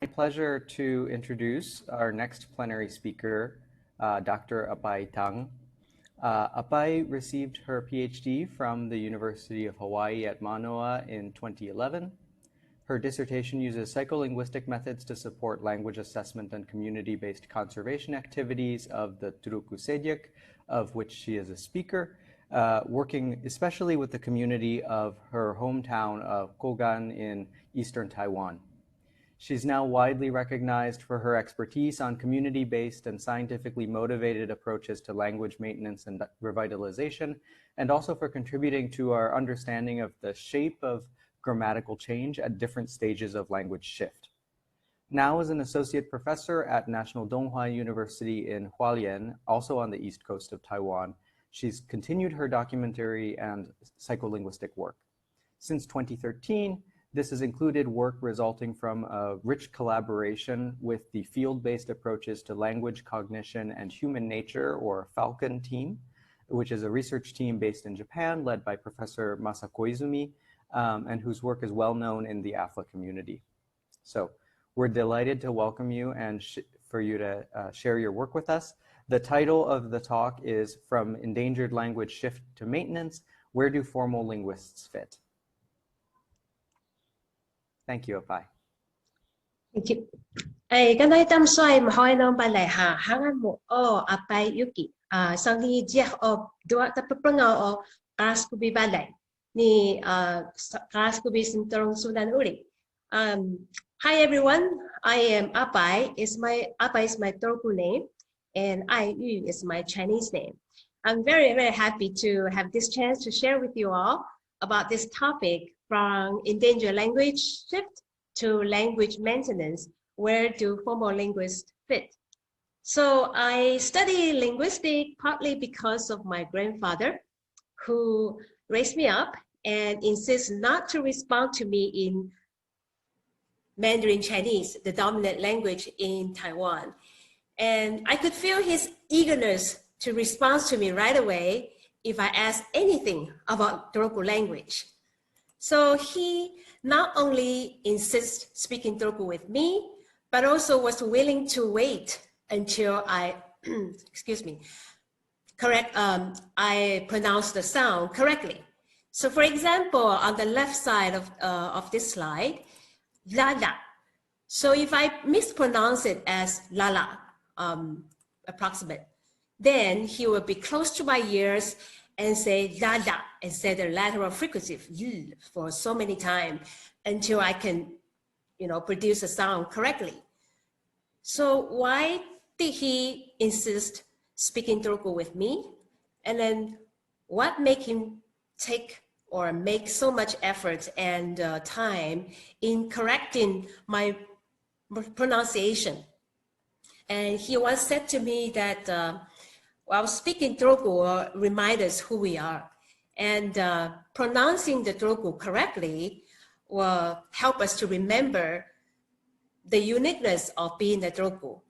My pleasure to introduce our next plenary speaker, Dr. Apay Ai-Yu Tang. Apay received her PhD from the University of Hawaii at Manoa in 2011. Her dissertation uses psycholinguistic methods to support language assessment and community-based conservation activities of the Turku Sejak, of which she is a speaker, working especially with the community of her hometown of Kogan in eastern Taiwan. She's now widely recognized for her expertise on community-based and scientifically motivated approaches to language maintenance and revitalization, and also for contributing to our understanding of the shape of grammatical change at different stages of language shift. Now as an associate professor at National Donghua University in Hualien, also on the east coast of Taiwan, she's continued her documentary and psycholinguistic work. Since 2013, this has included work resulting from a rich collaboration with the field-based approaches to language, cognition, and human nature, or FALCON team, which is a research team based in Japan led by Professor Masa Koizumi, and whose work is well known in the AFLA community. So we're delighted to welcome you and for you to share your work with us. The title of the talk is From Endangered Language Shift to Maintenance, Where Do Formal Linguists Fit? Thank you, Apay. Thank you. Cái này tâm xoay mà hỏi nó bài lại hà hàng một Apay Yuki sang đi giặc dua tapi pengau kelas kubi balai ni kelas kubi sentorong Sudan uri. Hi everyone, I am Apay. Apay is my Turku name, and Ai-Yu is my Chinese name. I'm very happy to have this chance to share with you all about this topic. From endangered language shift to language maintenance, where do formal linguists fit? So I study linguistics partly because of my grandfather, who raised me up and insists not to respond to me in Mandarin Chinese, the dominant language in Taiwan. And I could feel his eagerness to respond to me right away if I asked anything about Turku language. So he not only insists speaking Turku with me, but also was willing to wait until I, excuse me, I pronounce the sound correctly. So for example, on the left side of this slide, lala. So if I mispronounce it as lala, approximate, then he will be close to my ears and say la la, and say the lateral frequency for so many times until I can, produce a sound correctly. So why did he insist speaking Turku with me? And then what made him take or make so much effort and time in correcting my pronunciation? And he once said to me that while speaking Turku reminds us who we are, and pronouncing the Turku correctly will help us to remember the uniqueness of being a Turku.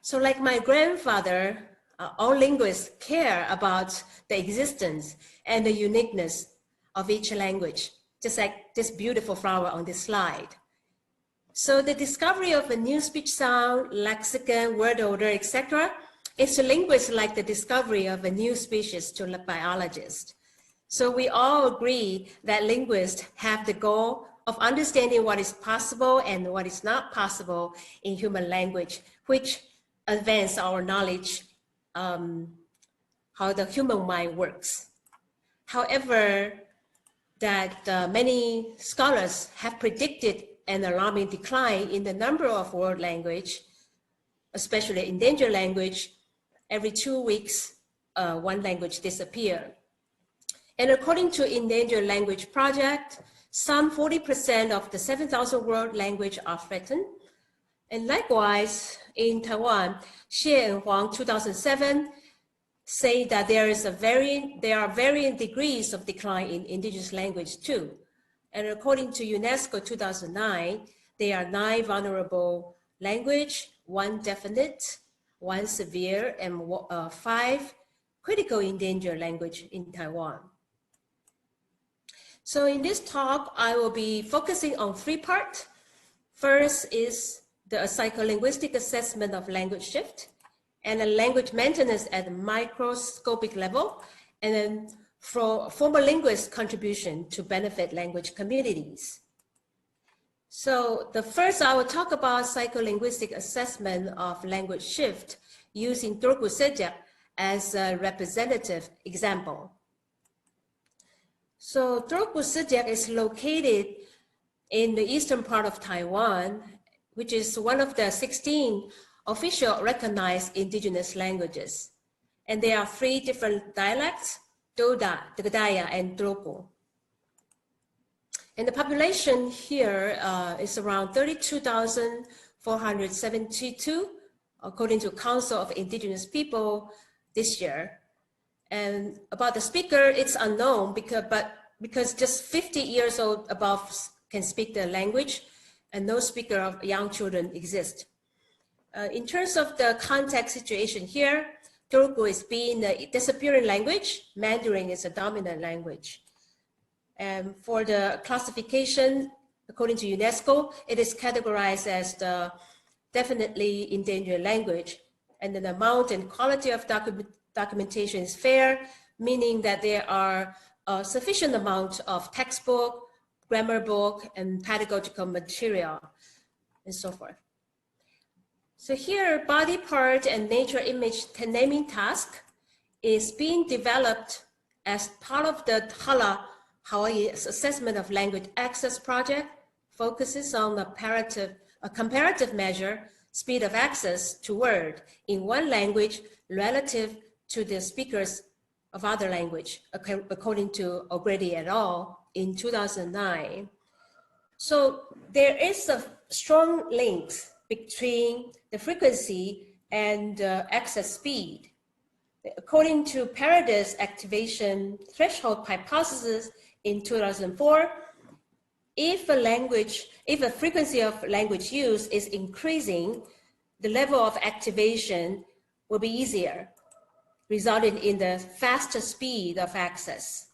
So like my grandfather, all linguists care about the existence and the uniqueness of each language, just like this beautiful flower on this slide. So the discovery of a new speech sound, lexicon, word order, etc., is to linguists like the discovery of a new species to a biologist. So we all agree that linguists have the goal of understanding what is possible and what is not possible in human language, which advance our knowledge how the human mind works. However, that many scholars have predicted an alarming decline in the number of world language, especially endangered language. Every 2 weeks, one language disappears. And according to Endangered Language Project, some 40% of the 7,000 world language are threatened. And likewise, in Taiwan, Xie and Huang 2007 say that there are varying degrees of decline in indigenous language too. And according to UNESCO 2009, there are 9 vulnerable language, 1 definite, 1 severe, and 5 critical endangered language in Taiwan. So in this talk, I will be focusing on three parts. First is the psycholinguistic assessment of language shift, and a language maintenance at the microscopic level, and then for former linguist contribution to benefit language communities. So the first, I will talk about psycholinguistic assessment of language shift using Turku Sejak as a representative example. So Turku Sejak is located in the eastern part of Taiwan, which is one of the 16 official recognized indigenous languages. And there are 3 different dialects, Doda, Degdaya, and Turku. And the population here is around 32,472, according to Council of Indigenous People this year. And about the speaker, it's unknown because just 50 years old above can speak the language, and no speaker of young children exist. In terms of the context situation here, Turku is being a disappearing language. Mandarin is a dominant language. And for the classification, according to UNESCO, it is categorized as the definitely endangered language. And then the amount and quality of documentation is fair, meaning that there are a sufficient amount of textbook, grammar book, and pedagogical material, and so forth. So here, body part and nature image naming task is being developed as part of the HALA, Hawaii's Assessment of Language Access Project, focuses on a comparative measure, speed of access to word in one language relative to the speakers of other language, according to O'Grady et al. In 2009. So there is a strong link between the frequency and access speed. According to Paradis activation threshold hypothesis in 2004, if a frequency of language use is increasing, the level of activation will be easier, resulting in the faster speed of access.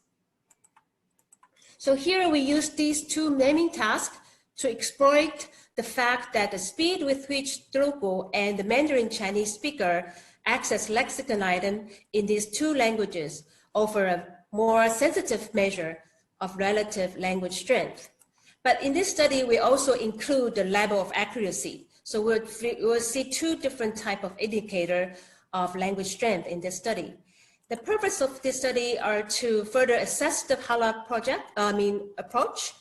So here we use these 2 naming tasks to exploit the fact that the speed with which Turku and the Mandarin Chinese speaker access lexicon item in these 2 languages offer a more sensitive measure of relative language strength. But in this study, we also include the level of accuracy. So we'll see 2 different types of indicator of language strength in this study. The purpose of this study are to further assess the HALA approach,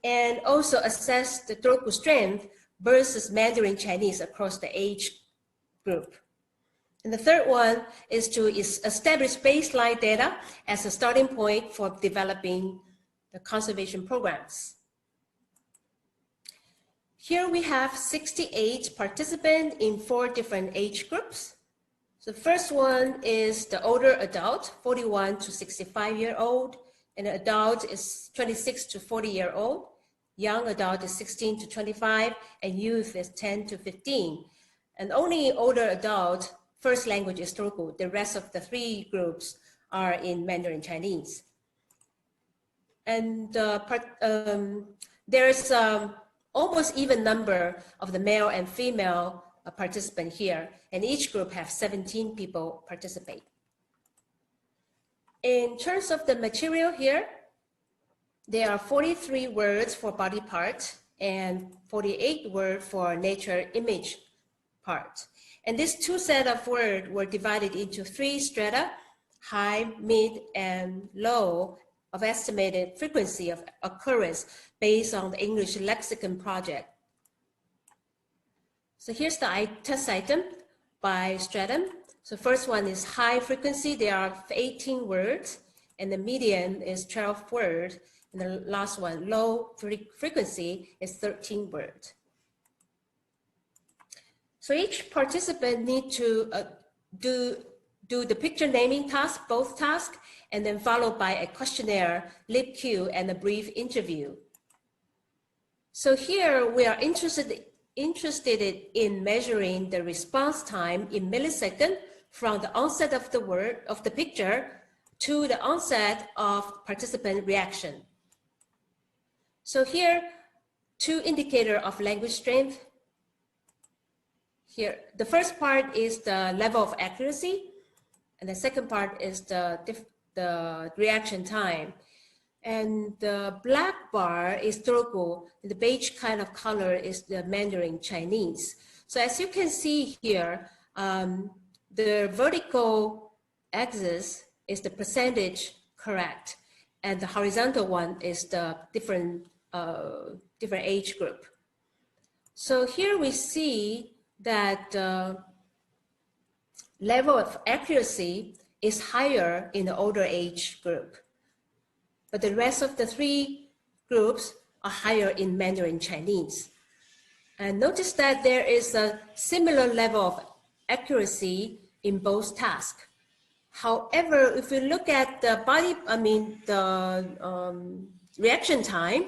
and also assess the Turku strength versus Mandarin Chinese across the age group. And the third one is to establish baseline data as a starting point for developing the conservation programs. Here we have 68 participants in 4 different age groups. The first one is the older adult, 41 to 65-year-old, and adult is 26 to 40-year-old. Young adult is 16 to 25, and youth is 10 to 15. And only older adult, first language is Turku. The rest of the 3 groups are in Mandarin Chinese. And there's almost even number of the male and female participant here, and each group have 17 people participate. In terms of the material here, there are 43 words for body part and 48 words for nature image part. And these 2 sets of words were divided into 3 strata, high, mid, and low, of estimated frequency of occurrence based on the English Lexicon Project. So here's the test item by stratum. So first one is high frequency. There are 18 words, and the median is 12 words. And the last one, low frequency, is 13 words. So each participant needs to do the picture naming task, both tasks, and then followed by a questionnaire, LibQ, and a brief interview. So here we are interested in measuring the response time in milliseconds from the onset of the word of the picture to the onset of participant reaction. So here, two indicators of language strength. Here, the first part is the level of accuracy, and the second part is the reaction time. And the black bar is Turku, and the beige kind of color is the Mandarin Chinese. So as you can see here, the vertical axis is the percentage correct, and the horizontal one is the different age group. So here we see that level of accuracy is higher in the older age group, but the rest of the three groups are higher in Mandarin Chinese. And notice that there is a similar level of accuracy in both tasks. However, if we look at the reaction time,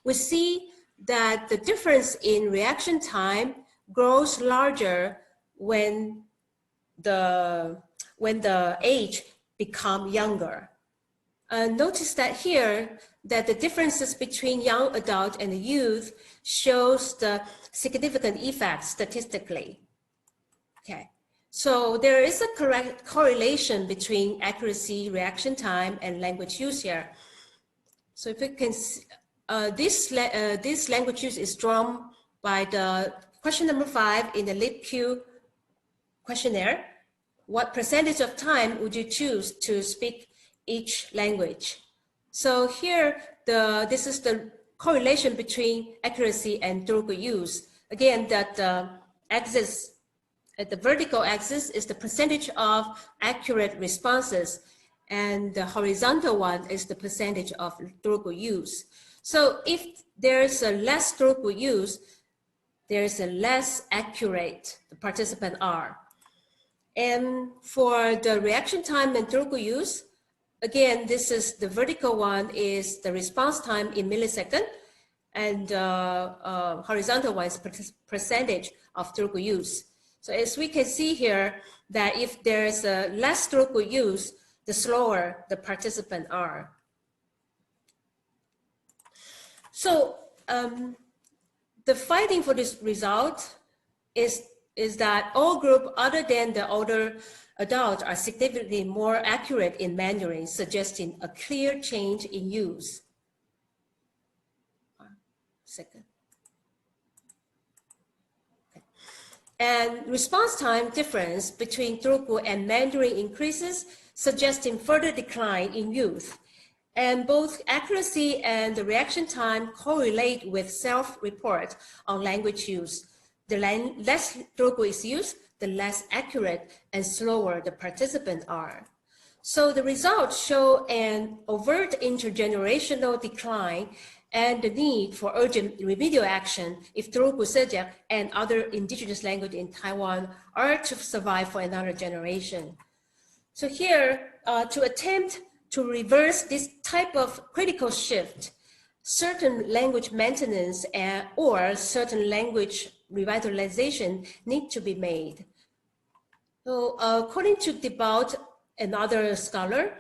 we see that the difference in reaction time grows larger when the age become younger. Notice that here that the differences between young adult and the youth shows the significant effect statistically. Okay, so there is a correct correlation between accuracy, reaction time, and language use here. So if we can see, this language use is drawn by the question number 5 in the LibQ questionnaire. What percentage of time would you choose to speak each language? So here, this is the correlation between accuracy and Turku use. Again, that axis, at the vertical axis is the percentage of accurate responses, and the horizontal one is the percentage of Turku use. So if there's a less Turku use, there's a less accurate the participant are. And for the reaction time and Turku use, again, this is the vertical one is the response time in millisecond, and horizontal one is percentage of Turku use. So as we can see here, that if there's a less Turku use, the slower the participant are. So the finding for this result is that all groups other than the older adults are significantly more accurate in Mandarin, suggesting a clear change in use. Second. Okay. And response time difference between Turku and Mandarin increases, suggesting further decline in youth. And both accuracy and the reaction time correlate with self-report on language use. The less Turku is used, the less accurate and slower the participants are. So the results show an overt intergenerational decline and the need for urgent remedial action if Turku subject and other indigenous language in Taiwan are to survive for another generation. So here, to attempt to reverse this type of critical shift, certain language maintenance or certain language revitalization need to be made. So according to Debaut and other scholars,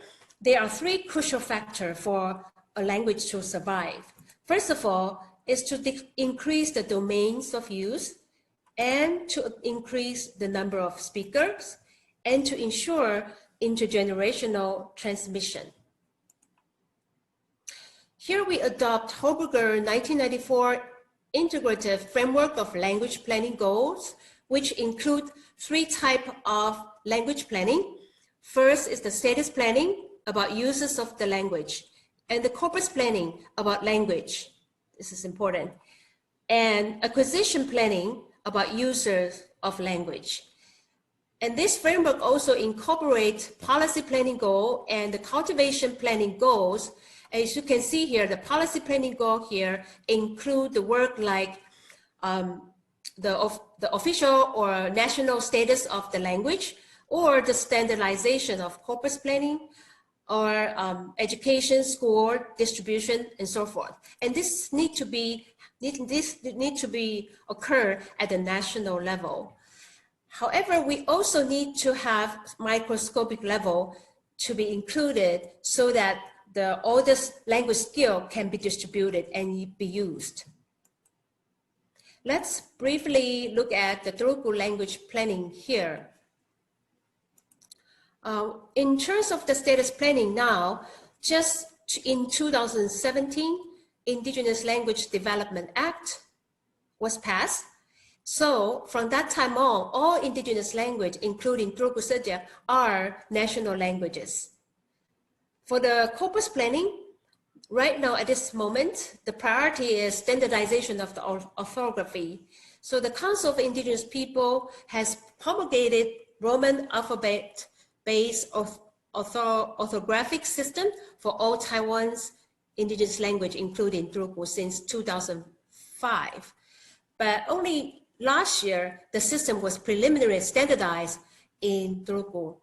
there are 3 crucial factors for a language to survive. First of all, is to increase the domains of use and to increase the number of speakers and to ensure intergenerational transmission. Here we adopt Hornberger 1994 integrative framework of language planning goals, which include 3 types of language planning. First is the status planning about uses of the language, and the corpus planning about language. This is important. And acquisition planning about users of language. And this framework also incorporates policy planning goal and the cultivation planning goals. As you can see here, the policy planning goal here include the work like the official or national status of the language, or the standardization of corpus planning, or education, school, distribution, and so forth. And this need to occur at the national level. However, we also need to have microscopic level to be included so that the oldest language skill can be distributed and be used. Let's briefly look at the Turku language planning here. In terms of the status planning now, just in 2017, Indigenous Language Development Act was passed. So from that time on, all indigenous language, including Turku Sejak, are national languages. For the corpus planning, right now at this moment, the priority is standardization of the orthography. So the Council of Indigenous People has promulgated Roman alphabet-based orthographic system for all Taiwan's indigenous language, including Turku, since 2005. But only last year, the system was preliminarily standardized in Turku.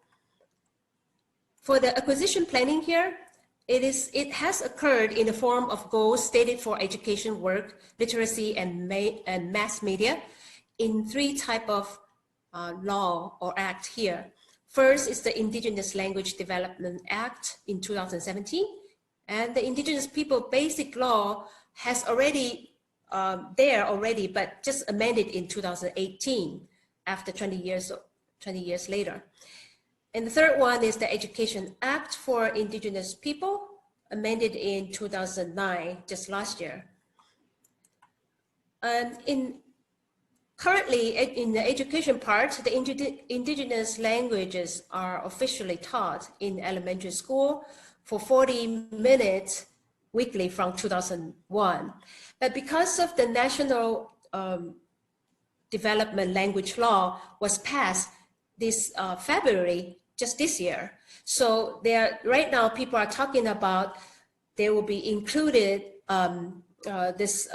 For the acquisition planning here, it has occurred in the form of goals stated for education work, literacy, and mass media in 3 types of law or act here. First is the Indigenous Language Development Act in 2017, and the Indigenous People Basic Law has already there already, but just amended in 2018 after 20 years later. And the third one is the Education Act for Indigenous People, amended in 2009, just last year. And currently, in the education part, the indigenous languages are officially taught in elementary school for 40 minutes weekly from 2001. But because of the National Development Language Law was passed this February, just this year. So right now people are talking about they will be included this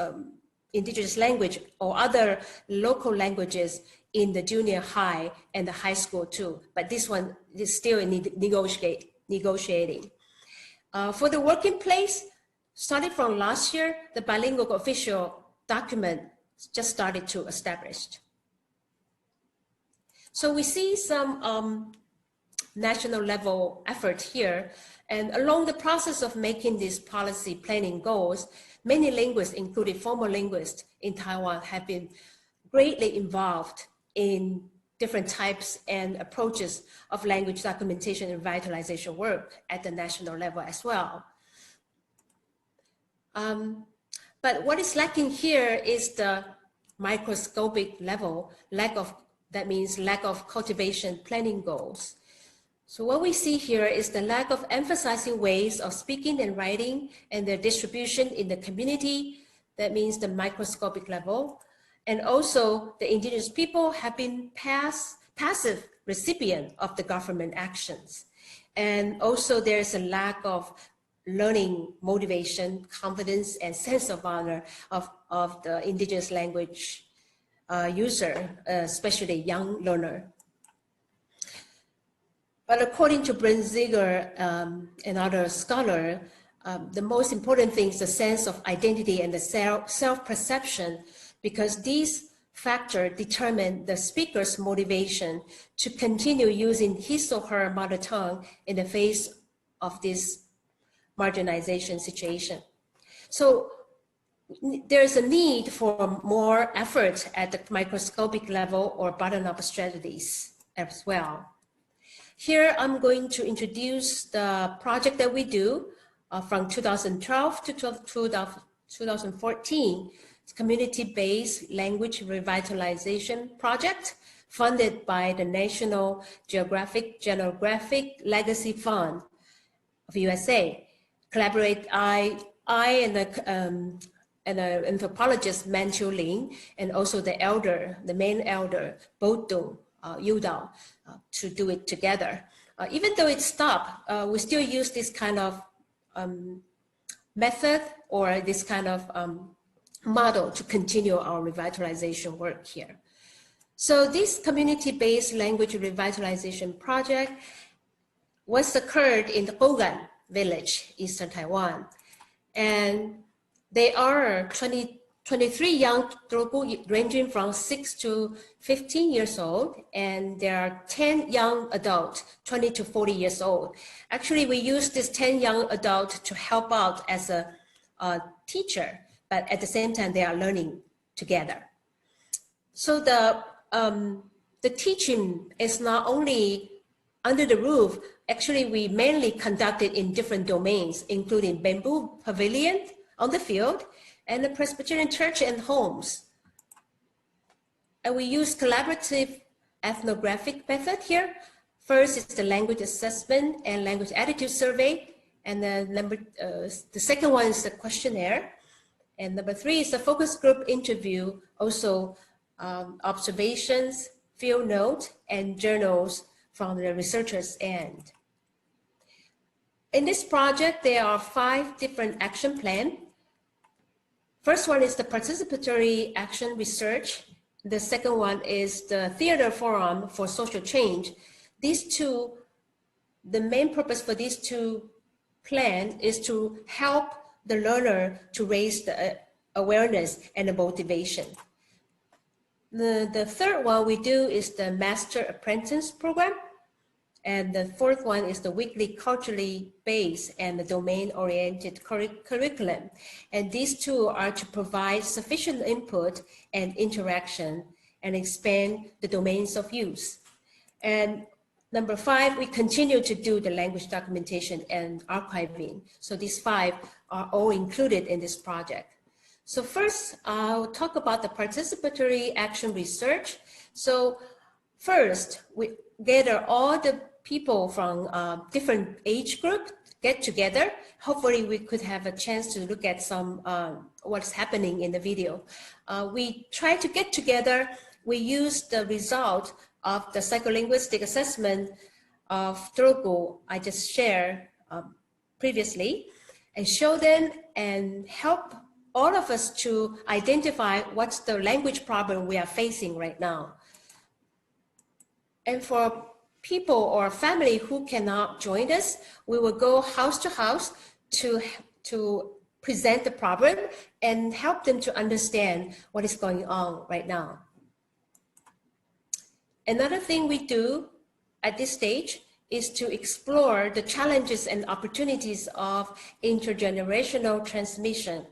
indigenous language or other local languages in the junior high and the high school too. But this one is still in negotiating. For the working place, starting from last year, the bilingual official document just started to establish. So we see some national level effort here. And along the process of making these policy planning goals, many linguists, including former linguists in Taiwan, have been greatly involved in different types and approaches of language documentation and revitalization work at the national level as well. But what is lacking here is the microscopic level, that means lack of cultivation planning goals. So what we see here is the lack of emphasizing ways of speaking and writing and their distribution in the community. That means the microscopic level. And also the indigenous people have been passive recipient of the government actions. And also there's a lack of learning motivation, confidence, and sense of honor of the indigenous language user, especially young learner. But according to Brenziger and other scholars, the most important thing is the sense of identity and the self-perception, because these factors determine the speaker's motivation to continue using his or her mother tongue in the face of this marginalization situation. So there's a need for more effort at the microscopic level or bottom-up strategies as well. Here, I'm going to introduce the project that we do from 2012 to 2014. It's community-based language revitalization project funded by the National Geographic Legacy Fund of USA. Collaborate I and the anthropologist Manchu Lin, and also the main elder, Bodong Yudao, to do it together. Even though it stopped, we still use this kind of method or this kind of model to continue our revitalization work here. So this community-based language revitalization project was occurred in the Kogan village, Eastern Taiwan. And there are 23 young Turku ranging from 6 to 15 years old, and there are 10 young adults, 20 to 40 years old. Actually, we use this 10 young adults to help out as a teacher, but at the same time, they are learning together. So the teaching is not only under the roof. Actually, we mainly conduct it in different domains, including bamboo pavilion on the field, and the Presbyterian church and homes. And we use collaborative ethnographic method here. First is the language assessment and language attitude survey. And then the second one is the questionnaire. And number 3 is the focus group interview, also observations, field notes, and journals from the researchers' end. In this project, there are 5 different action plans. First one is the participatory action research. The second one is the theater forum for social change. These two, the main purpose for these 2 plans is to help the learner to raise the awareness and the motivation. The third one we do is the Mater-Apprentice program. And the fourth one is the weekly culturally based and the domain-oriented curriculum. And these 2 are to provide sufficient input and interaction and expand the domains of use. And number 5, we continue to do the language documentation and archiving. So these 5 are all included in this project. So first, I'll talk about the participatory action research. So first, we gather all the people from different age group get together. Hopefully we could have a chance to look at some what's happening in the video. We try to get together. We use the result of the psycholinguistic assessment of Turku I just shared previously, and show them and help all of us to identify what's the language problem we are facing right now. And for people or family who cannot join us, we will go house to house to present the problem and help them to understand what is going on right now. Another thing we do at this stage is to explore the challenges and opportunities of intergenerational transmission.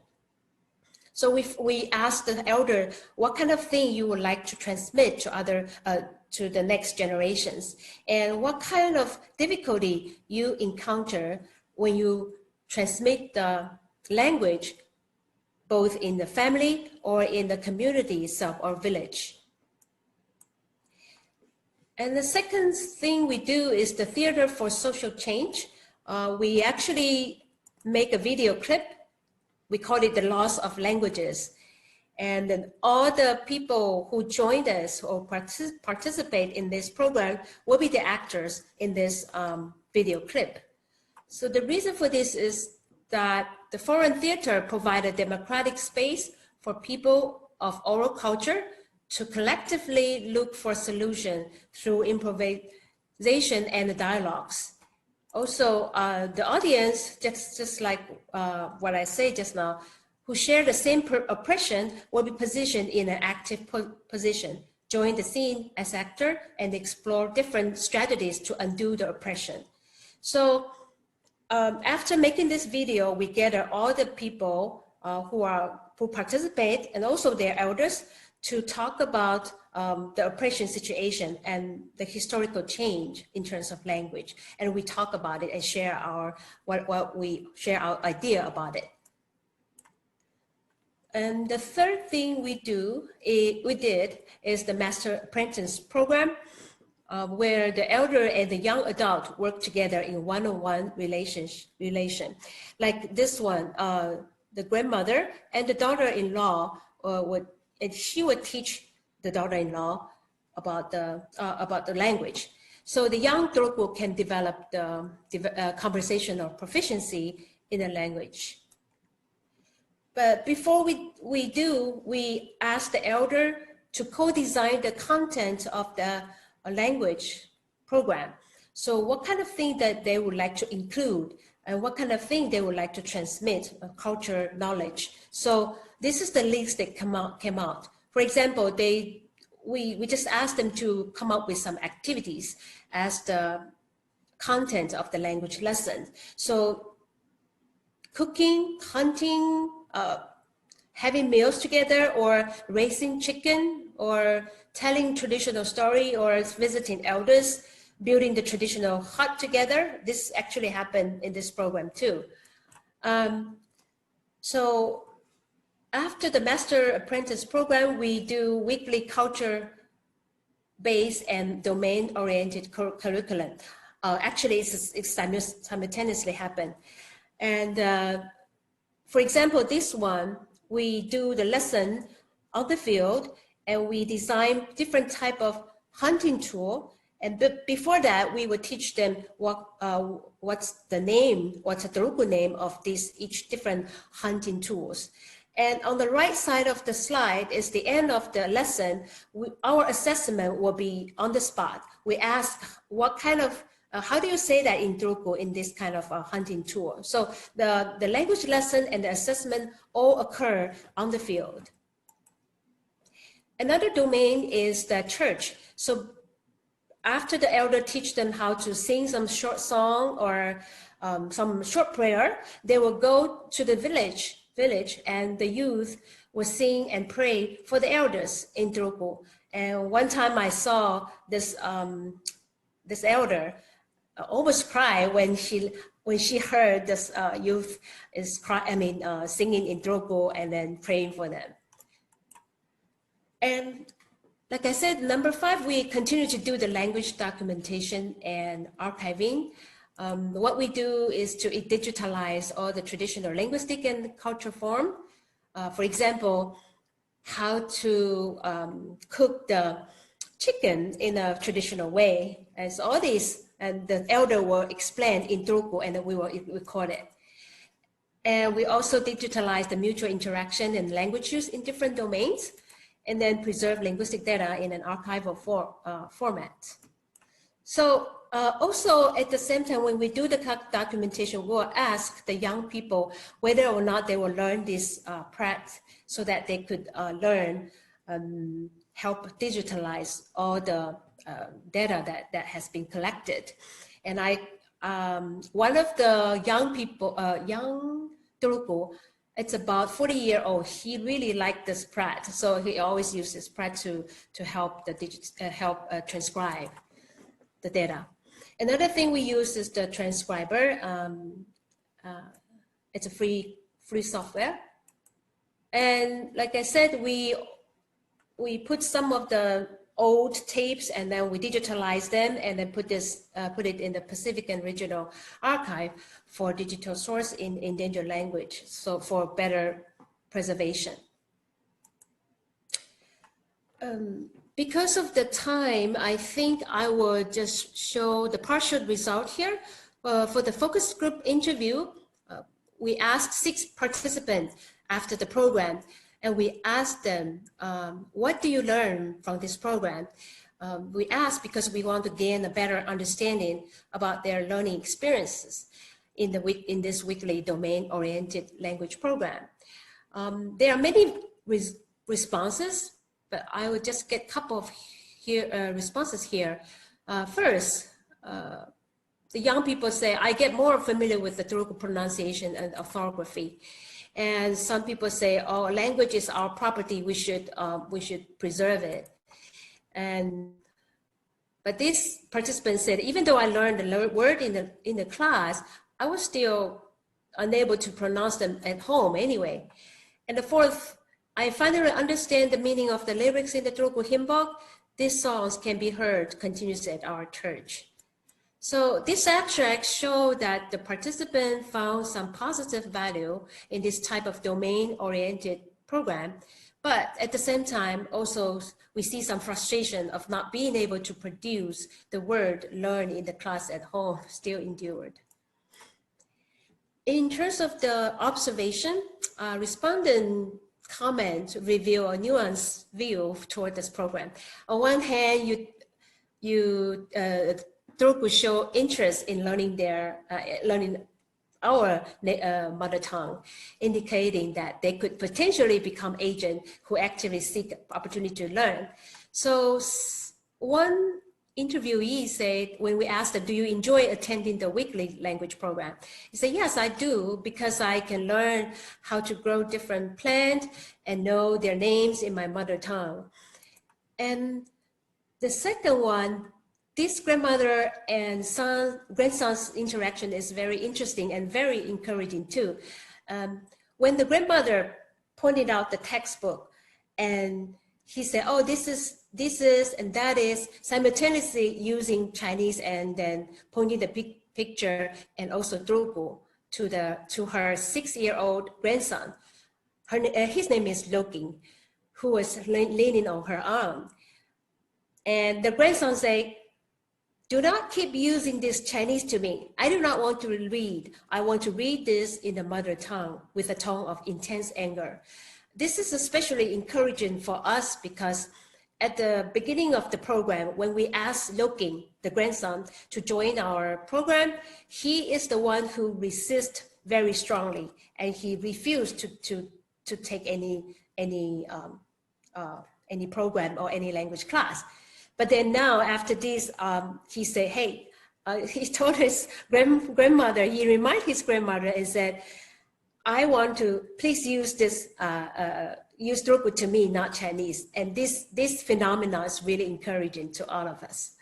So we ask the elder, what kind of thing you would like to transmit to the next generations, and what kind of difficulty you encounter when you transmit the language, both in the family or in the community itself or village. And the second thing we do is the theater for social change. We actually make a video clip. We call it the loss of languages. And then all the people who joined us or participate in this program will be the actors in this video clip. So the reason for this is that the foreign theater provides a democratic space for people of oral culture to collectively look for solution through improvisation and dialogues. Also, the audience, just like what I said just now, who share the same oppression will be positioned in an active position, join the scene as actor and explore different strategies to undo the oppression. So after making this video, we gather all the people who participate and also their elders to talk about the oppression situation and the historical change in terms of language. And we talk about it and share our idea about it. And the third thing we did is the Mater-Apprentice program, where the elder and the young adult work together in one-on-one relation. Like this one, the grandmother and the daughter-in-law she would teach the daughter-in-law about the language. So the young Turku can develop the conversational proficiency in the language. But before we ask the elder to co-design the content of the language program. So what kind of thing that they would like to include and what kind of thing they would like to transmit, culture knowledge. So this is the list that came out. For example, we just asked them to come up with some activities as the content of the language lesson. So cooking, hunting, having meals together, or raising chicken, or telling traditional story, or visiting elders, building the traditional hut together. This actually happened in this program too. So after the Mater-Apprentice program, we do weekly culture-based and domain-oriented curriculum. Actually, it's simultaneously happen. And for example, this one, we do the lesson on the field, and we design different type of hunting tool. And before that, we would teach them what's the Telugu name of each different hunting tools. And on the right side of the slide is the end of the lesson. Our assessment will be on the spot. We ask what kind of, how do you say that in Telugu in this kind of hunting tool? So the language lesson and the assessment all occur on the field. Another domain is the church. So after the elder teach them how to sing some short song or some short prayer, they will go to the village and the youth will sing and pray for the elders in Telugu. And one time I saw this elder almost cry when she heard this youth is singing in Telugu and then praying for them. And like I said, number 5, we continue to do the language documentation and archiving. What we do is to digitalize all the traditional linguistic and cultural form. For example, how to cook the chicken in a traditional way. And so all these, and the elder will explain in Telugu, and then we will record it. And we also digitalize the mutual interaction and language use in different domains, and then preserve linguistic data in an archival format. So also at the same time, when we do the documentation, we'll ask the young people whether or not they will learn this practice so that they could learn, help digitalize all the data that has been collected. And one of the young people, young Telugu, it's about 40-year-old. He really liked this practice, so he always uses this practice to help transcribe the data. Another thing we use is the transcriber. It's a free software, and like I said, we put some of the old tapes and then we digitalize them and then put it in the Pacific and Regional Archive for digital source in endangered language, so for better preservation. Because of the time, I think I will just show the partial result here. For the focus group interview, we asked 6 participants after the program, and we asked them, what do you learn from this program? We asked because we want to gain a better understanding about their learning experiences in this weekly domain-oriented language program. There are many responses, but I will just get a couple of responses here. First, the young people say, I get more familiar with the Telugu pronunciation and orthography. And some people say, oh, language is our property, we should preserve it. But this participant said, even though I learned the word in the class, I was still unable to pronounce them at home anyway. And the fourth, I finally understand the meaning of the lyrics in the Telugu hymn book. These songs can be heard continuously at our church. So this abstract showed that the participant found some positive value in this type of domain-oriented program, but at the same time, also we see some frustration of not being able to produce the word learned in the class at home still endured. In terms of the observation, respondent comments reveal a nuanced view toward this program. On one hand, Telugu show interest in learning our mother tongue, indicating that they could potentially become agents who actively seek opportunity to learn. So one interviewee said, when we asked them, do you enjoy attending the weekly language program? He said, yes, I do, because I can learn how to grow different plants and know their names in my mother tongue. And the second one, this grandmother and grandson's interaction is very interesting and very encouraging too. When the grandmother pointed out the textbook and he said, oh, this is, and that is, simultaneously using Chinese and then pointing the big picture and also drugu to her 6-year-old grandson. His name is Loking, who was leaning on her arm. And the grandson said, do not keep using this Chinese to me. I do not want to read. I want to read this in the mother tongue with a tone of intense anger. This is especially encouraging for us because at the beginning of the program, when we asked Loking, the grandson, to join our program, he is the one who resists very strongly, and he refused to take any program or any language class. But then now after this, he said, hey, he told his grandmother, he reminded his grandmother and said, I want to, please use this, use drugu to me, not Chinese. And this phenomenon is really encouraging to all of us.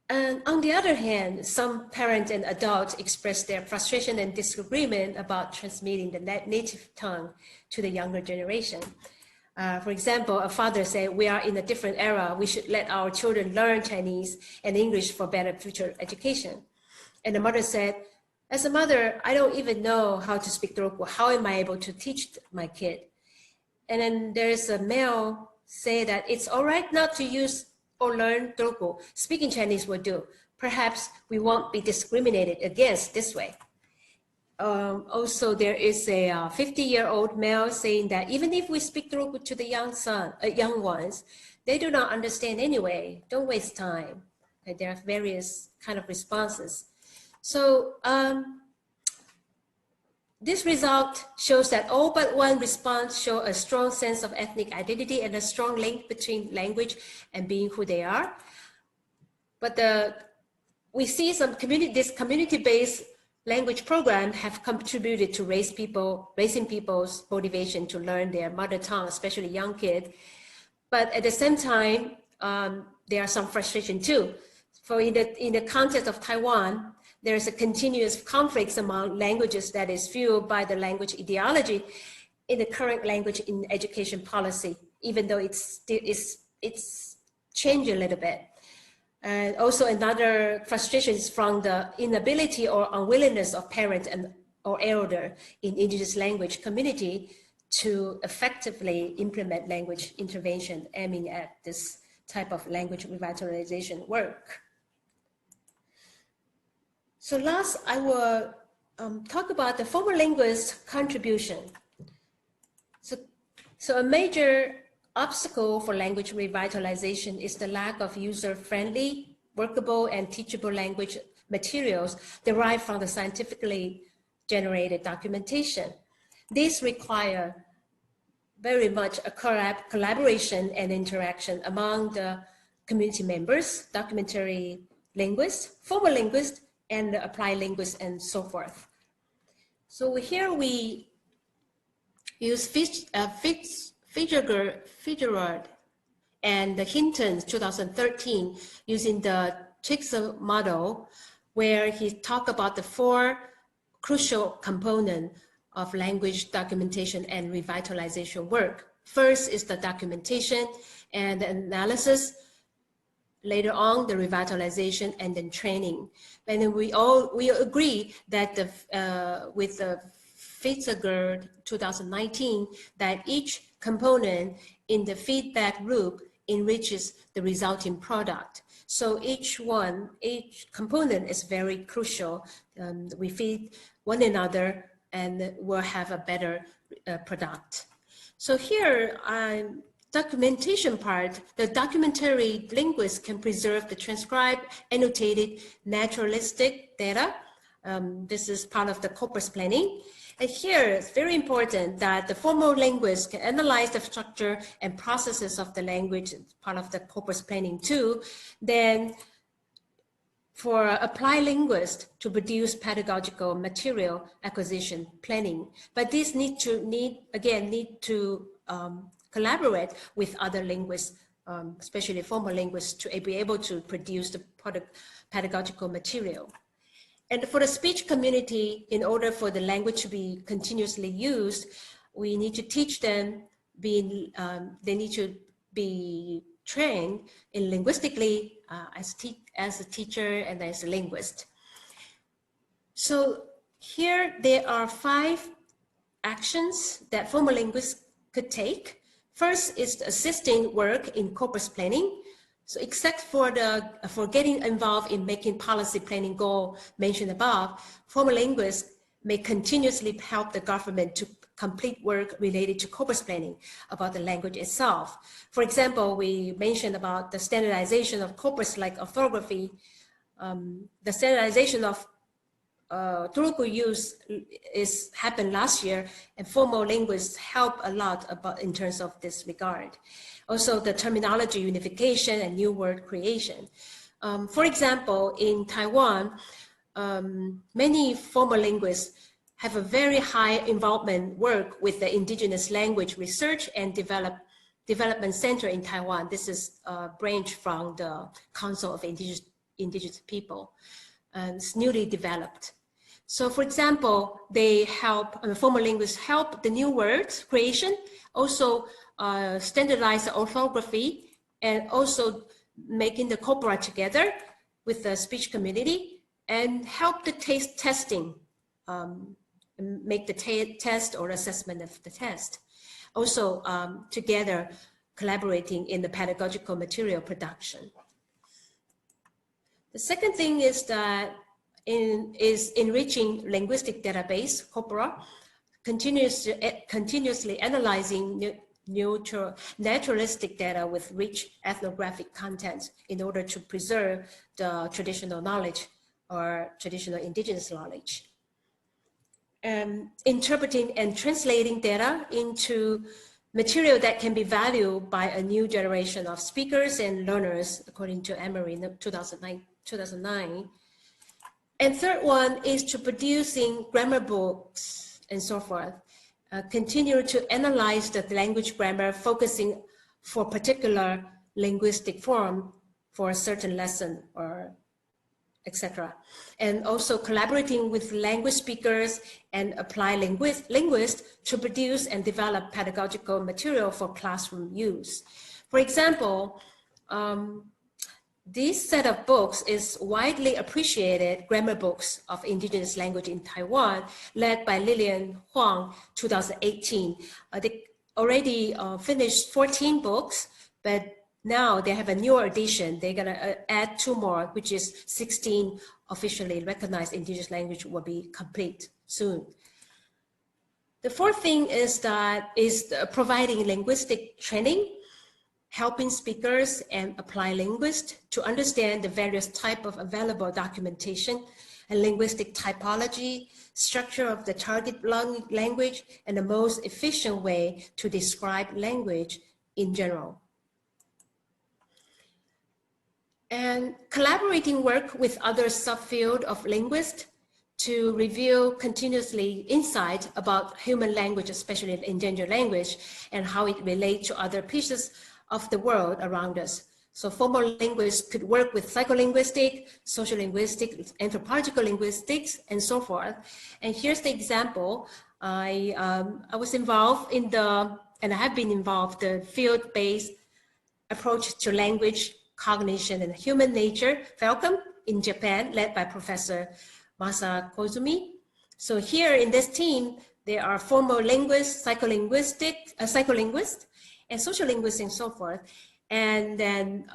And on the other hand, some parents and adults express their frustration and disagreement about transmitting the native tongue to the younger generation. For example, a father said, we are in a different era. We should let our children learn Chinese and English for better future education. And the mother said, as a mother, I don't even know how to speak drugu. How am I able to teach my kid? And then there's a male say that it's all right not to use or learn drugu. Speaking Chinese will do. Perhaps we won't be discriminated against this way. Also, there is a 50-year-old male saying that even if we speak drugu to the young ones, they do not understand anyway. Don't waste time. Okay, there are various kind of responses. So this result shows that all but one response show a strong sense of ethnic identity and a strong link between language and being who they are. But we see some this community-based language program have contributed to raising people's motivation to learn their mother tongue, especially young kids. But at the same time, there are some frustration too. For in the context of Taiwan, there's a continuous conflicts among languages that is fueled by the language ideology in the current language in education policy, even though it's changed a little bit. And also another frustration is from the inability or unwillingness of parents or elder in indigenous language community to effectively implement language intervention aiming at this type of language revitalization work. So last, I will talk about the former linguist contribution. So a major obstacle for language revitalization is the lack of user-friendly, workable, and teachable language materials derived from the scientifically generated documentation. These require very much a collaboration and interaction among the community members, documentary linguists, former linguists, and the applied linguists, and so forth. So here we use Fitzgerald and the Hinton 2013 using the Chickasaw Model, where he talked about the 4 crucial components of language documentation and revitalization work. First is the documentation and the analysis. Later on, the revitalization and then training. And then we agree that with the Fitzgerald 2019, that each component in the feedback loop enriches the resulting product. So each component is very crucial. We feed one another and we'll have a better product. So here, documentation part, the documentary linguist can preserve the transcribed, annotated, naturalistic data This is part of the corpus planning. And here it's very important that the formal linguist can analyze the structure and processes of the language, part of the corpus planning too. Then for applied linguists to produce pedagogical material acquisition planning. But this need to collaborate with other linguists, especially formal linguists, to be able to produce the pedagogical material. And for the speech community, in order for the language to be continuously used, we need to teach them, they need to be trained in linguistically as a teacher and as a linguist. So here there are 5 actions that formal linguists could take. First is the assisting work in corpus planning. So except for getting involved in making policy planning goal mentioned above, formal linguists may continuously help the government to complete work related to corpus planning about the language itself. For example, we mentioned about the standardization of corpus like orthography. The standardization of Turku use happened last year, and formal linguists help a lot in terms of this regard. Also, the terminology unification and new word creation. For example, in Taiwan, many formal linguists have a very high involvement work with the indigenous language research and development center in Taiwan. This is a branch from the Council of Indigenous People, and it's newly developed. So for example, they help, formal linguists help the new words creation, also standardize the orthography, and also making the corpora together with the speech community, and help the testing, make the test or assessment of the test. Also together collaborating in the pedagogical material production. The second thing is that is enriching linguistic database, corpora, continuously analyzing naturalistic data with rich ethnographic content in order to preserve the traditional knowledge or traditional indigenous knowledge. Interpreting and translating data into material that can be valued by a new generation of speakers and learners, according to Emery in 2009. And third one is to producing grammar books and so forth. Continue to analyze the language grammar, focusing for particular linguistic form for a certain lesson or etc. And also collaborating with language speakers and applied linguists to produce and develop pedagogical material for classroom use. For example, this set of books is widely appreciated grammar books of indigenous language in Taiwan, led by Lillian Huang, 2018. They already finished 14 books, but now they have a newer edition. They're gonna add 2 more, which is 16 officially recognized indigenous language will be complete soon. The fourth thing is providing linguistic training, helping speakers and applied linguists to understand the various types of available documentation and linguistic typology, structure of the target language, and the most efficient way to describe language in general. And collaborating work with other subfield of linguists to reveal continuously insight about human language, especially endangered language, and how it relates to other pieces of the world around us. So formal linguists could work with psycholinguistic, social linguistic, anthropological linguistics, and so forth. And here's the example. I was involved in and I have been involved, the field-based approach to language, cognition, and human nature, Falcon, in Japan, led by Professor Masa Kozumi. So here in this team, there are formal linguists, psycholinguists, and social linguists and so forth. And then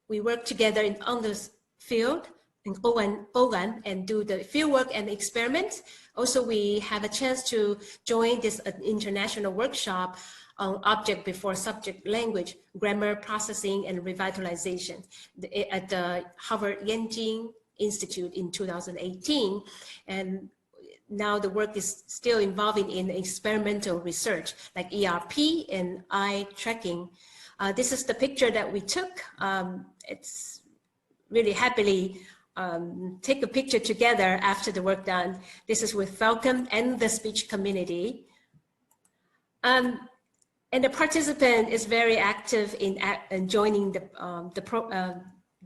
we work together on this field in Ogan and do the field work and experiments. Also, we have a chance to join this international workshop on object before subject language, grammar processing and revitalization at the Harvard Yenjing Institute in 2018. And now the work is still involving in experimental research like ERP and eye tracking. This is the picture that we took. It's really happily take a picture together after the work done. This is with Falcon and the speech community. And the participant is very active in joining the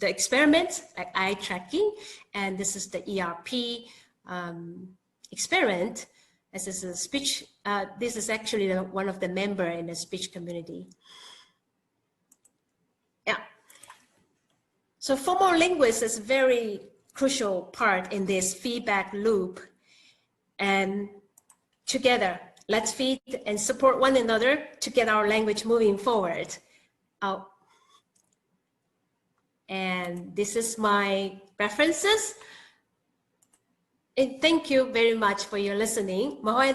experiment, like eye tracking. And this is the ERP experiment. This is a speech. This is actually one of the members in the speech community. Yeah. So formal linguists is a very crucial part in this feedback loop. And together, let's feed and support one another to get our language moving forward. And this is my references. And thank you very much for your listening. I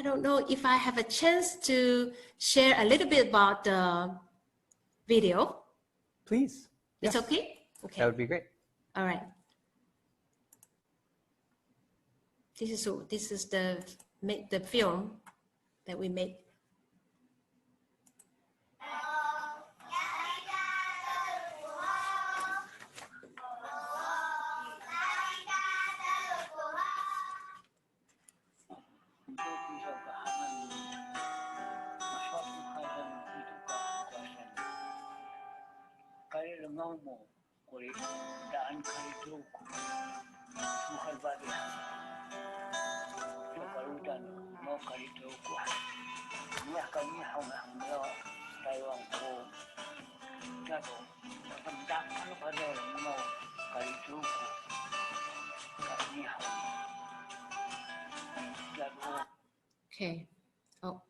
don't know if I have a chance to share a little bit about the video. Please. It's yes. okay? Okay. That would be great. All right. This is the film that we made. Okay. Oh.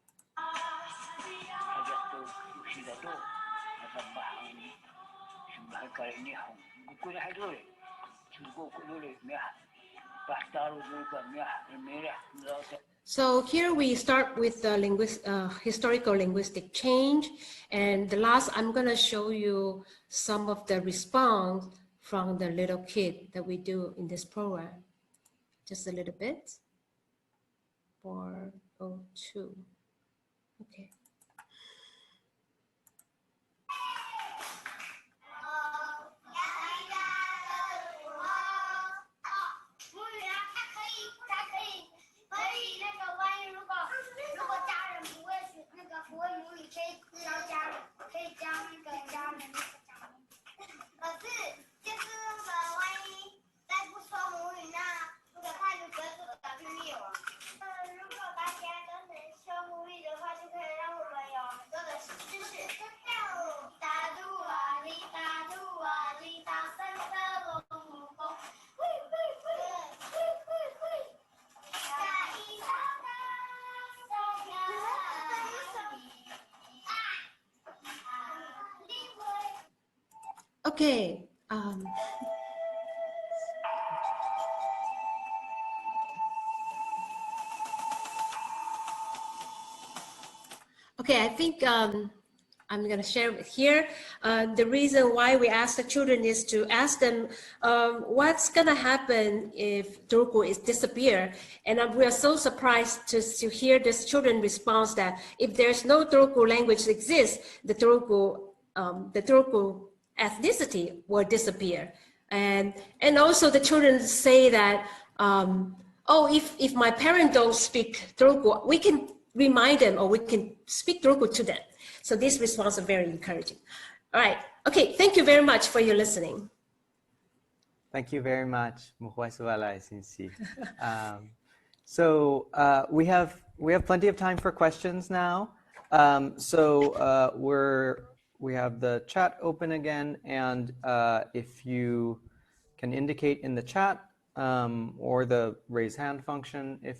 So here we start with the historical linguistic change, and the last I'm going to show you some of the response from the little kid that we do in this program. Just a little bit. 402. Okay. Okay. Okay, I think I'm going to share it here. The reason why we ask the children is to ask them what's going to happen if Turku is disappear. And we are so surprised to hear this children response that if there's no Turku language exists, the Turku ethnicity will disappear. And also the children say that, oh, if my parents don't speak Turku, we can remind them or we can speak Turku to them. So these responses are very encouraging. All right. Okay. Thank you very much for your listening. Thank you very much. So we have plenty of time for questions now. We have the chat open again, and if you can indicate in the chat or the raise hand function if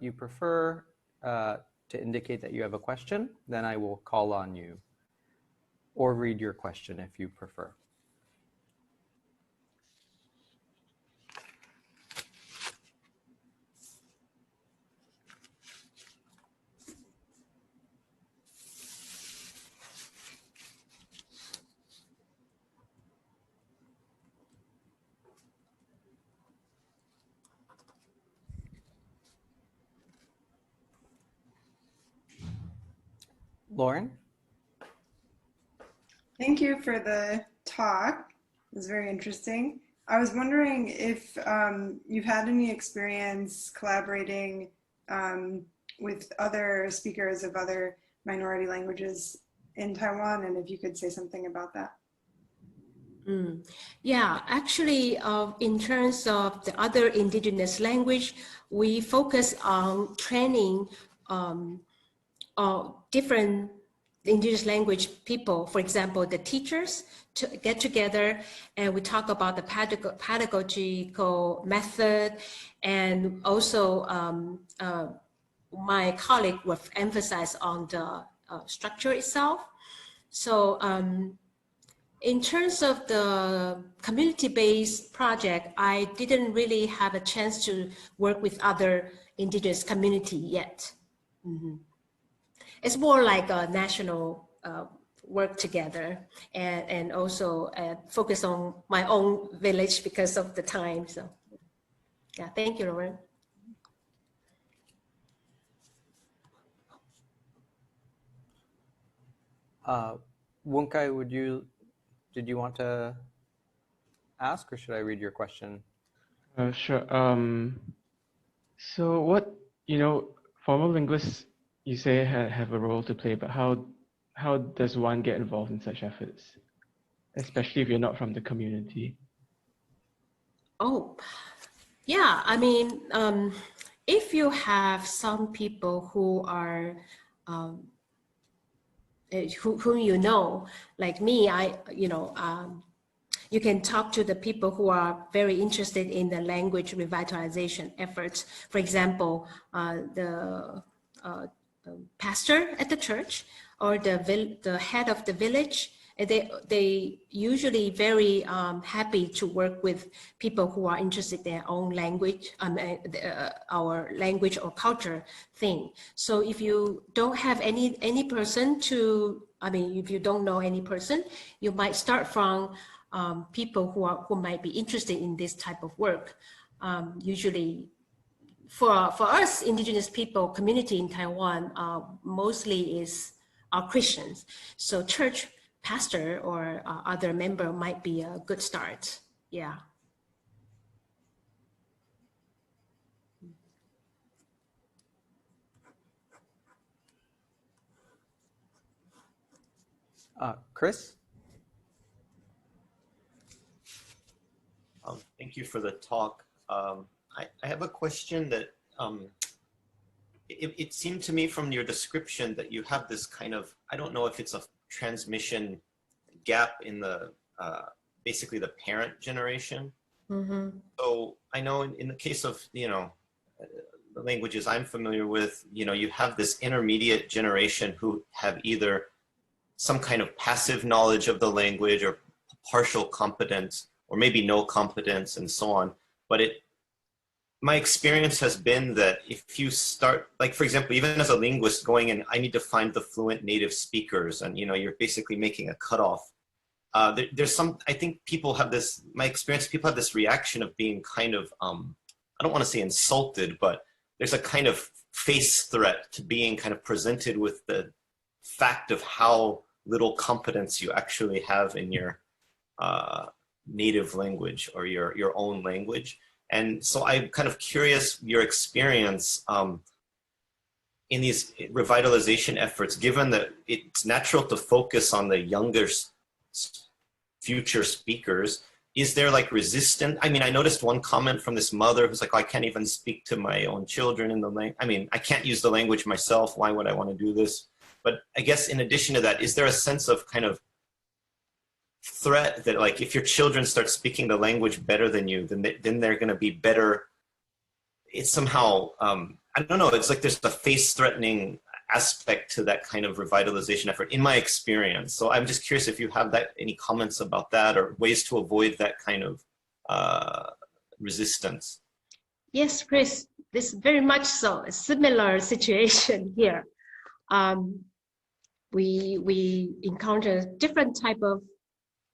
you prefer to indicate that you have a question, then I will call on you or read your question if you prefer. Lauren? Thank you for the talk. It was very interesting. I was wondering if you've had any experience collaborating with other speakers of other minority languages in Taiwan, and if you could say something about that. Yeah, actually, in terms of the other indigenous language, we focus on training different indigenous language people, for example, the teachers, to get together and we talk about the pedagogical method, and also my colleague will emphasize on the structure itself. So in terms of the community-based project, I didn't really have a chance to work with other indigenous community yet. It's more like a national work together, and also focus on my own village because of the time. So yeah, thank you, Lauren. Wunkai, did you want to ask, or should I read your question? Sure. So what, formal linguists, you say have a role to play, but how does one get involved in such efforts, especially if you're not from the community? Oh, yeah. I mean, if you have some people who are whom you know, like me, you can talk to the people who are very interested in the language revitalization efforts. For example, the pastor at the church, or the head of the village. They usually very happy to work with people who are interested in their own language, our language or culture thing. So if you don't have any person to, if you don't know any person, you might start from people who might be interested in this type of work. Usually, for us indigenous people community in Taiwan, mostly are Christians. So church pastor or other member might be a good start. Yeah. Chris? Thank you for the talk. I have a question that it seemed to me from your description that you have this kind of, I don't know if it's a transmission gap in the, basically the parent generation. So I know in the case of, the languages I'm familiar with, you have this intermediate generation who have either some kind of passive knowledge of the language or partial competence, or maybe no competence and so on. But my experience has been that if you start, like for example, even as a linguist going in, I need to find the fluent native speakers, and you're basically making a cutoff. There's some, I think people have this, my experience, people have this reaction of being kind of, I don't want to say insulted, but there's a kind of face threat to being kind of presented with the fact of how little competence you actually have in your native language or your own language. And so I'm kind of curious your experience in these revitalization efforts, given that it's natural to focus on the younger future speakers. Is there like resistance? I mean, I noticed one comment from this mother who's like, oh, I can't even speak to my own children in the language. I mean, I can't use the language myself. Why would I want to do this? But I guess in addition to that, is there a sense of kind of threat that like if your children start speaking the language better than you, then they're going to be better? It's somehow, I don't know, it's like there's a face-threatening aspect to that kind of revitalization effort in my experience. So I'm just curious if you have any comments about that or ways to avoid that kind of resistance. Yes, Chris, this is very much so a similar situation here. We encounter different type of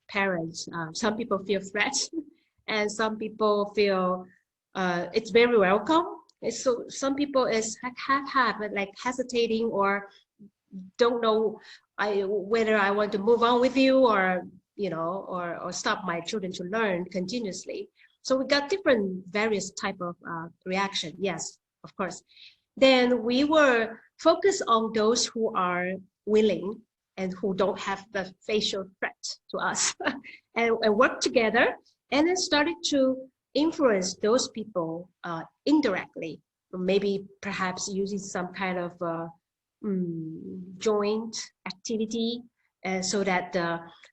parents. Some people feel threats, and some people feel it's very welcome. So some people have like hesitating or don't know whether I want to move on with you or, you know, or stop my children to learn continuously. So we got different various type of reaction. Yes, of course. Then we were focused on those who are willing and who don't have the facial threat to us and work together, and then started to influence those people indirectly, maybe perhaps using some kind of joint activity, so that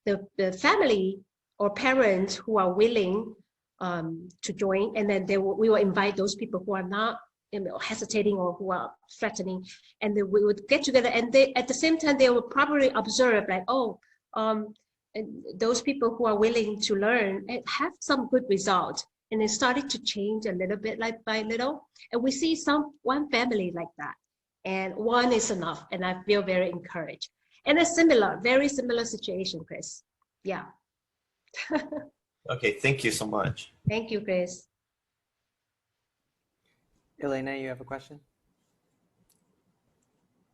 the family or parents who are willing to join, and then we will invite those people who are not, you know, hesitating or who are threatening, and then we would get together, and they at the same time they will probably observe like, oh, and those people who are willing to learn and have some good result, and it started to change a little bit, like by little, and we see one family like that, and one is enough, and I feel very encouraged. And a very similar situation, Chris. Yeah. Okay, thank you so much. Thank you, Chris. Elena, you have a question?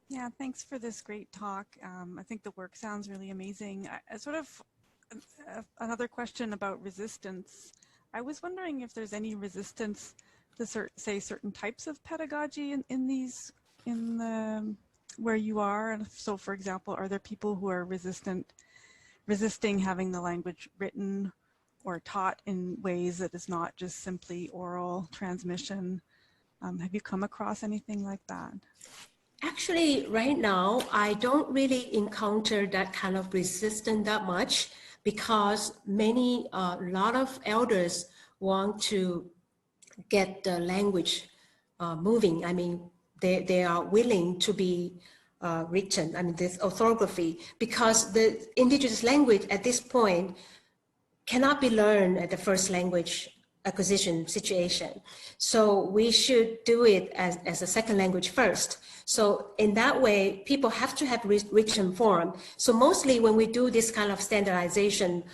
Yeah, thanks for this great talk. I think the work sounds really amazing. Another question about resistance. I was wondering if there's any resistance to say certain types of pedagogy where you are. And so, for example, are there people who are resisting having the language written or taught in ways that is not just simply oral transmission? Have you come across anything like that? Actually, right now, I don't really encounter that kind of resistance that much, because a lot of elders want to get the language moving. I mean, they are willing to be written, I mean, this orthography, because the indigenous language at this point cannot be learned at the first language acquisition situation. So we should do it as a second language first. So in that way, people have to have written form. So mostly when we do this kind of standardization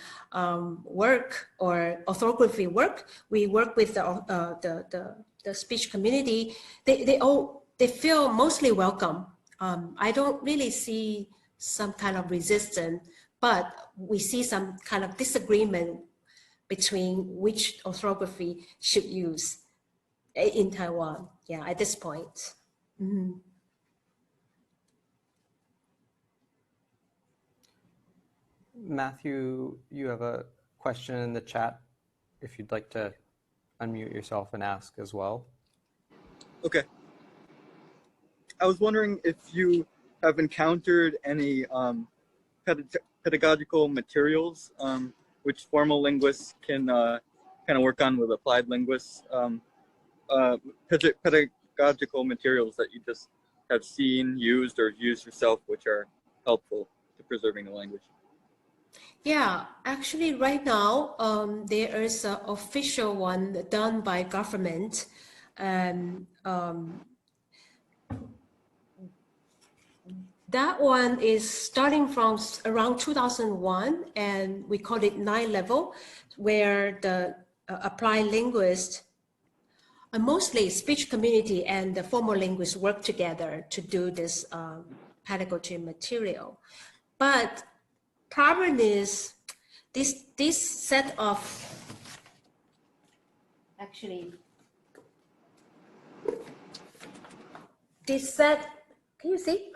work or orthography work, we work with the speech community. They feel mostly welcome. I don't really see some kind of resistance, but we see some kind of disagreement between which orthography should use in Taiwan, yeah, at this point. Mm-hmm. Matthew, you have a question in the chat if you'd like to unmute yourself and ask as well. Okay. I was wondering if you have encountered any pedagogical materials which formal linguists can kind of work on with applied linguists, pedagogical materials that you just have seen, used, or used yourself, which are helpful to preserving the language. Yeah, actually right now, there is an official one done by government. That one is starting from around 2001, and we call it 9 level, where the applied linguists, mostly speech community and the formal linguists work together to do this pedagogy material. But problem is this set of, actually, this set, can you see?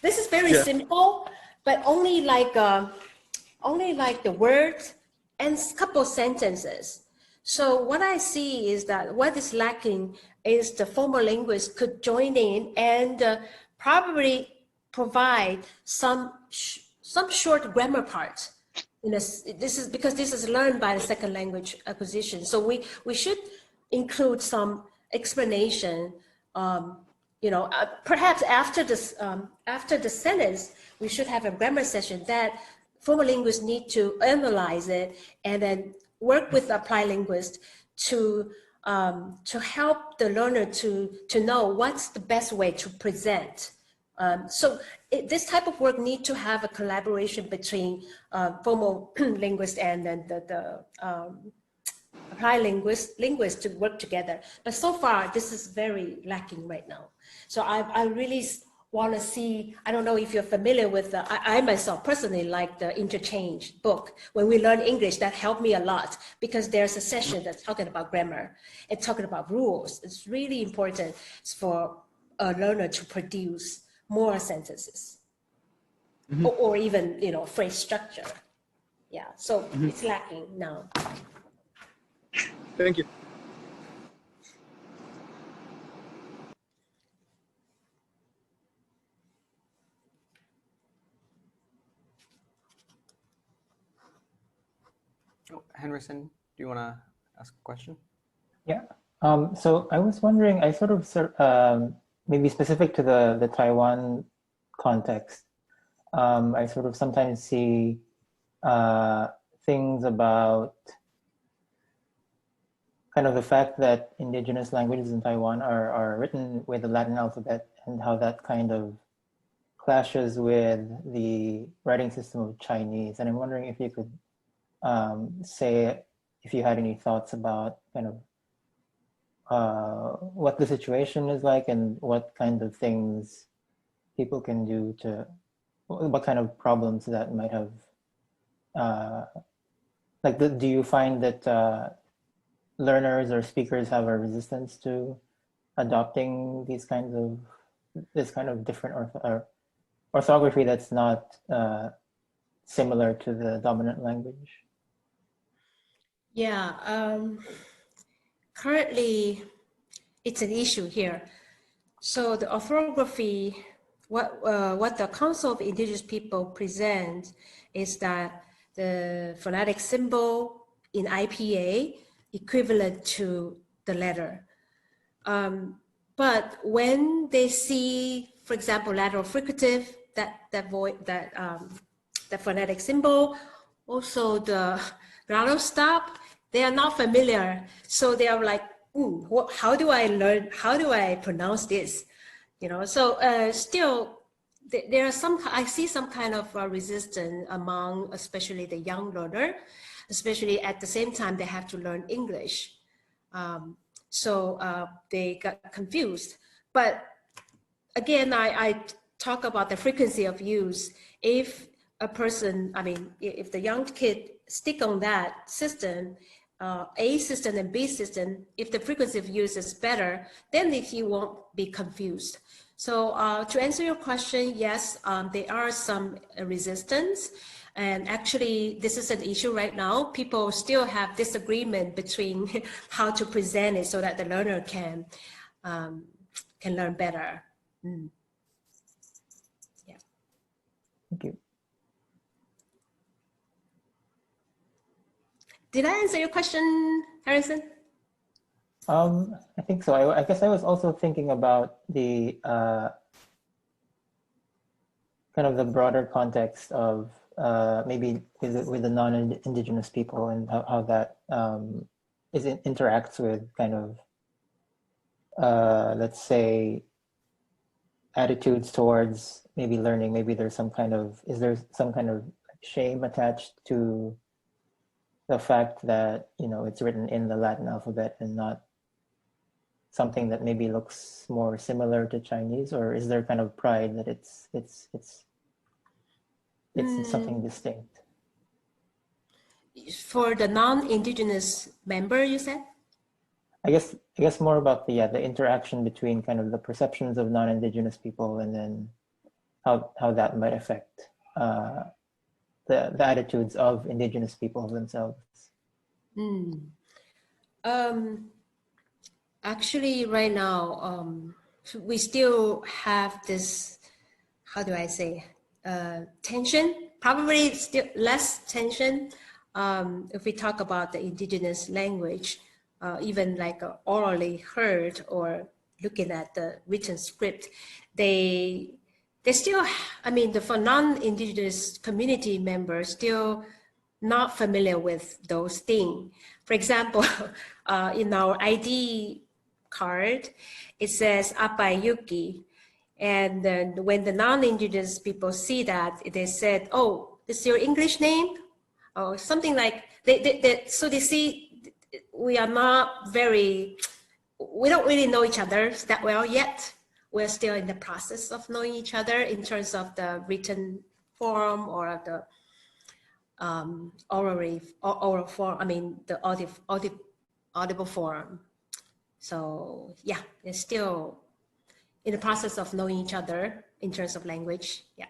This is very simple, but only like the words and a couple sentences. So what I see is that what is lacking is the formal linguist could join in and probably provide some short grammar parts. This is because this is learned by the second language acquisition. So we should include some explanation. You know, perhaps after this, after the sentence, we should have a grammar session that formal linguists need to analyze it and then work with the applied linguist to help the learner to know what's the best way to present. So this type of work need to have a collaboration between formal linguists and then the applied linguists to work together. But so far, this is very lacking right now. So I really want to see, I don't know if you're familiar with I myself personally like the interchange book. When we learn English, that helped me a lot because there's a session that's talking about grammar and talking about rules. It's really important for a learner to produce more sentences or even, you know, phrase structure. Yeah, so it's lacking now. Thank you. Oh, Henderson, do you want to ask a question? Yeah. So I was wondering, I sort of maybe specific to the Taiwan context, I sort of sometimes see things about kind of the fact that indigenous languages in Taiwan are written with the Latin alphabet and how that kind of clashes with the writing system of Chinese. And I'm wondering if you could say if you had any thoughts about kind of what the situation is like and what kind of things people can do to, what kind of problems that might have, do you find that learners or speakers have a resistance to adopting this kind of different orthography that's not similar to the dominant language? Yeah, currently it's an issue here. So the orthography, what the Council of Indigenous People present is that the phonetic symbol in IPA equivalent to the letter. But when they see, for example, lateral fricative, the phonetic symbol, also the glottal stop, they are not familiar. So they are like, how do I learn? How do I pronounce this? You know, so still there are some, I see some kind of resistance among especially the young learner, especially at the same time they have to learn English. So they got confused. But again, I talk about the frequency of use. If a person, I mean, if the young kid stick on that system, A system and B system, if the frequency of use is better, then he won't be confused. So to answer your question, yes, there are some resistance. And actually, this is an issue right now. People still have disagreement between how to present it so that the learner can learn better. Yeah. Thank you. Did I answer your question, Harrison? I think so. I guess I was also thinking about the kind of the broader context of maybe with the non-Indigenous people and how that interacts with kind of let's say attitudes towards maybe learning. Maybe there's some kind of, is there some kind of shame attached to the fact that, you know, it's written in the Latin alphabet and not something that maybe looks more similar to Chinese, or is there kind of pride that it's something distinct? For the non-Indigenous member, you said? I guess more about the interaction between kind of the perceptions of non-Indigenous people and then how that might affect the attitudes of Indigenous people themselves. Actually, right now, we still have this, how do I say, tension, probably still less tension if we talk about the Indigenous language, even like orally heard or looking at the written script, they still, I mean, for non-Indigenous community members still not familiar with those things. For example, in our ID card, it says Apay Ai-Yu. And then when the non-Indigenous people see that, they said, oh, this is your English name? Or something like, so they see we are not very, we don't really know each other that well yet. we're still in the process of knowing each other in terms of the written form or the oral form, I mean, the audible form. So yeah, it's still in the process of knowing each other in terms of language. Yeah.